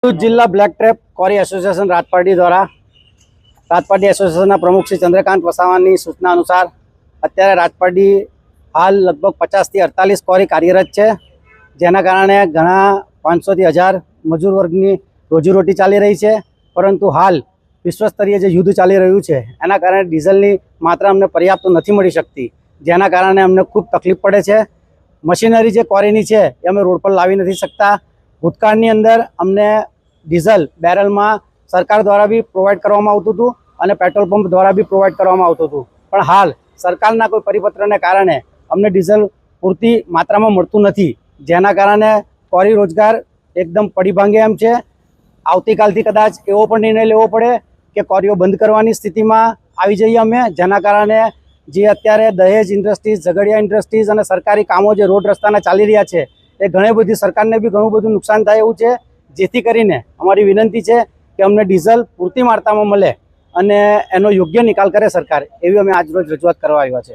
जिला black trap क्वारी association राजपाटी द्वारा राजपाटी association प्रमुख श्री चंद्रकांत वसावानी सूचना अनुसार अत्यारे राजपाटी हाल लगभग 50 થી 48 क्वारी कार्यरत है, जेना कारणे घणा 500 થી 1000 मजूर वर्गनी रोजीरोटी चाली रही है। परंतु हाल विश्वस्तरीय जो युद्ध चाली रह्यु छे एना कारणे डीजलनी मात्रा अमने पर्याप्त नहीं मळी शकती, जेना कारणे अमने खूब तकलीफ पड़े छे। मशीनरी जे क्वारीनी छे ए अमे रोड पर लावी नहीं सकता। भूतकाळनी अंदर अमने डीजल बेरल में सरकार द्वारा भी प्रोवाइड करवामां आवतुं हतुं अने पेट्रोल पंप द्वारा भी प्रोवाइड करवामां आवतुं हतुं, पण हाल सरकारना कोई परिपत्रने कारणे अमने डीजल पूरती मात्रा में मळतुं नथी, जेना कारणे क्वारी रोजगार एकदम पड़ी भांगे एम छे। आवतीकालथी कदाच एवो पण निर्णय लेवो पड़े के क्वारीओ बंद करवानी स्थितिमां आवी जईए अमे, जेना कारणे जे अत्यारे दहेज इंडस्ट्रीज, झगड़िया इंडस्ट्रीज अने सरकारी कामों जे रोड रस्ताना चाली रह्या छे ए घणी बधी सरकारने भी घणुं बधुं नुकसान थाय एवुं छे। जेथी करीने अमारी विनंती है कि अमने डीजल पूरती मात्रा में मळे अने एनो योग्य निकाल करे सरकार, एवी अमे आज रोज रजूआत करवा आव्या छे।